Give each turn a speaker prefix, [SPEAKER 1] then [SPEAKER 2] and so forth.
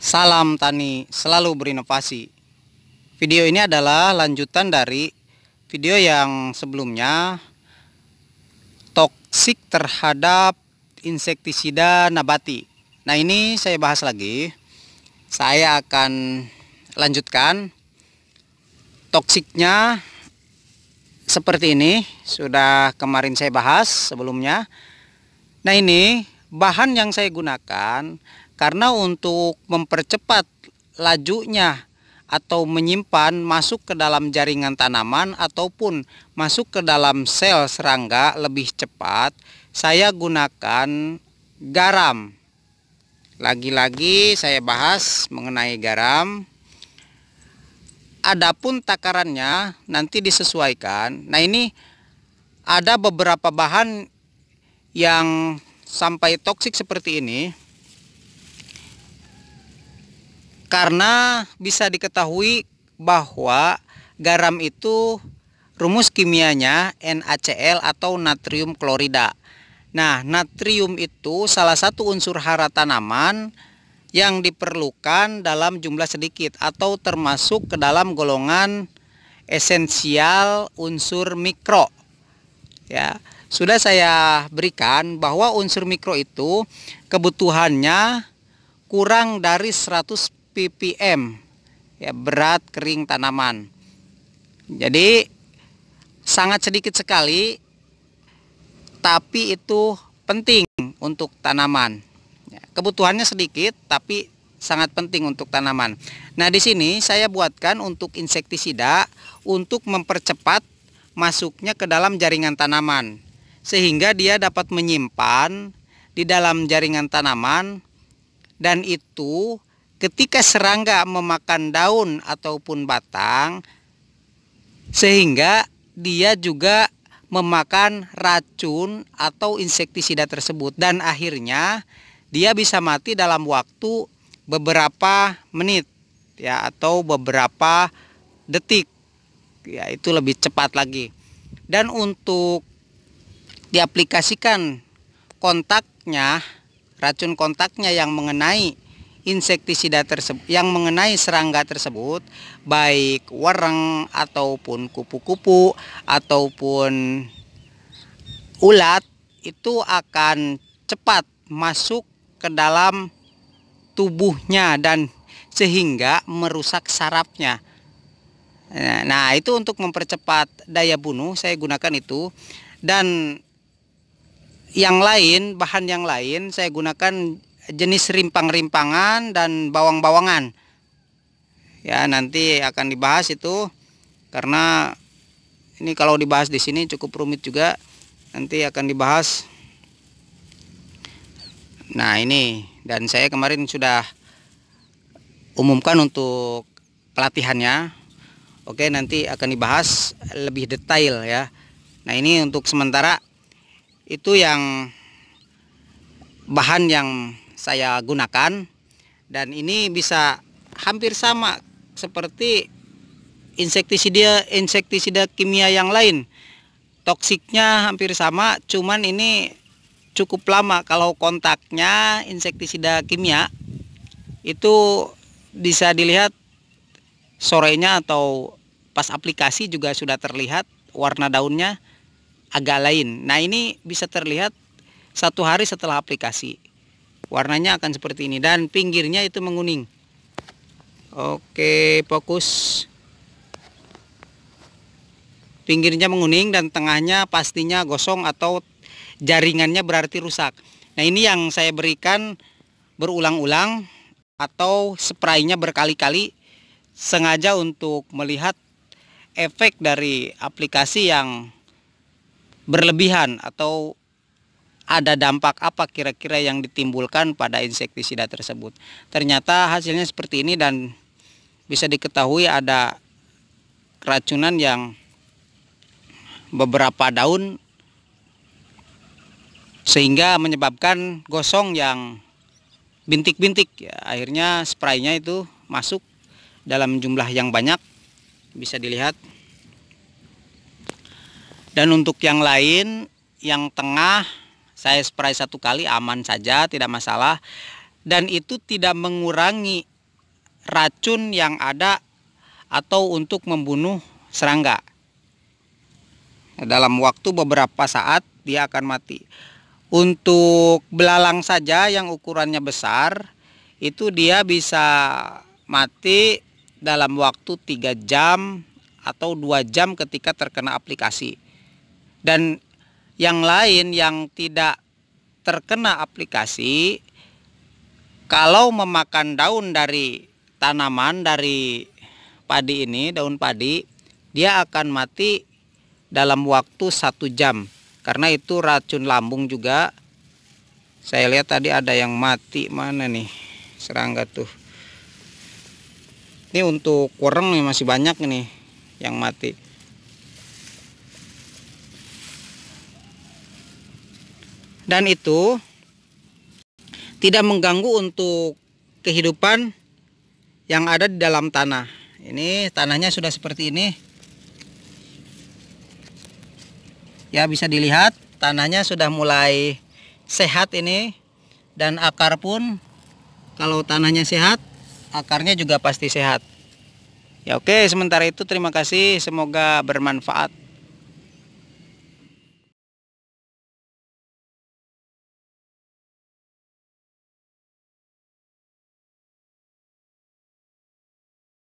[SPEAKER 1] Salam tani selalu berinovasi. Video ini adalah lanjutan dari video yang sebelumnya, toksik terhadap insektisida nabati. Nah, ini saya bahas lagi. Saya akan lanjutkan. Toksiknya seperti ini, sudah kemarin saya bahas sebelumnya. Nah, ini bahan yang saya gunakan karena untuk mempercepat lajunya atau menyimpan masuk ke dalam jaringan tanaman ataupun masuk ke dalam sel serangga lebih cepat, saya gunakan garam. Lagi-lagi saya bahas mengenai garam. Adapun takarannya nanti disesuaikan. Nah, ini ada beberapa bahan yang sampai toksik seperti ini karena bisa diketahui bahwa garam itu rumus kimianya NaCl atau natrium klorida. Nah, natrium itu salah satu unsur hara tanaman yang diperlukan dalam jumlah sedikit atau termasuk ke dalam golongan esensial unsur mikro. Ya, sudah saya berikan bahwa unsur mikro itu kebutuhannya kurang dari 100 ppm ya, berat kering tanaman. Jadi sangat sedikit sekali, tapi itu penting untuk tanaman. Ya, kebutuhannya sedikit tapi sangat penting untuk tanaman. Nah, di sini saya buatkan untuk insektisida untuk mempercepat masuknya ke dalam jaringan tanaman, sehingga dia dapat menyimpan di dalam jaringan tanaman, dan itu ketika serangga memakan daun ataupun batang, sehingga dia juga memakan racun atau insektisida tersebut, dan akhirnya dia bisa mati dalam waktu beberapa menit ya, atau beberapa detik ya, itu lebih cepat lagi. Dan untuk diaplikasikan kontaknya, racun kontaknya yang mengenai insektisida tersebut, yang mengenai serangga tersebut, baik wereng ataupun kupu-kupu ataupun ulat, itu akan cepat masuk ke dalam tubuhnya dan sehingga merusak sarafnya. Nah, itu untuk mempercepat daya bunuh saya gunakan itu. Dan yang lain, bahan yang lain saya gunakan jenis rimpang-rimpangan dan bawang-bawangan. Ya, nanti akan dibahas itu karena ini kalau dibahas di sini cukup rumit juga. Nanti akan dibahas. Nah, ini, dan saya kemarin sudah umumkan untuk pelatihannya. Oke, nanti akan dibahas lebih detail ya. Nah, ini untuk sementara itu yang bahan yang saya gunakan, dan ini bisa hampir sama seperti insektisida kimia yang lain. Toksiknya hampir sama, cuman ini cukup lama. Kalau kontaknya insektisida kimia itu bisa dilihat sorenya atau pas aplikasi juga sudah terlihat warna daunnya agak lain. Nah, ini bisa terlihat 1 hari setelah aplikasi, warnanya akan seperti ini dan pinggirnya itu menguning. Oke, fokus. Pinggirnya menguning dan tengahnya pastinya gosong atau jaringannya berarti rusak. Nah, ini yang saya berikan berulang-ulang atau spraynya berkali-kali, sengaja untuk melihat efek dari aplikasi yang berlebihan atau ada dampak apa kira-kira yang ditimbulkan pada insektisida tersebut. Ternyata hasilnya seperti ini, dan bisa diketahui ada keracunan yang beberapa daun sehingga menyebabkan gosong yang bintik-bintik ya. Akhirnya spraynya itu masuk dalam jumlah yang banyak, bisa dilihat. Dan untuk yang lain, yang tengah saya spray 1 kali aman saja, tidak masalah. Dan itu tidak mengurangi racun yang ada atau untuk membunuh serangga. Dalam waktu beberapa saat dia akan mati. Untuk belalang saja yang ukurannya besar, itu dia bisa mati dalam waktu 3 jam atau 2 jam ketika terkena aplikasi. Dan yang lain yang tidak terkena aplikasi, kalau memakan daun dari tanaman, dari padi ini, daun padi, dia akan mati dalam waktu 1 jam. Karena itu racun lambung juga. Saya lihat tadi ada yang mati, mana nih serangga tuh. Ini untuk woreng nih masih banyak nih yang mati. Dan itu tidak mengganggu untuk kehidupan yang ada di dalam tanah. Ini tanahnya sudah seperti ini. Ya, bisa dilihat tanahnya sudah mulai sehat ini. Dan akar pun, kalau tanahnya sehat, akarnya juga pasti sehat. Ya oke, sementara itu terima kasih, semoga bermanfaat.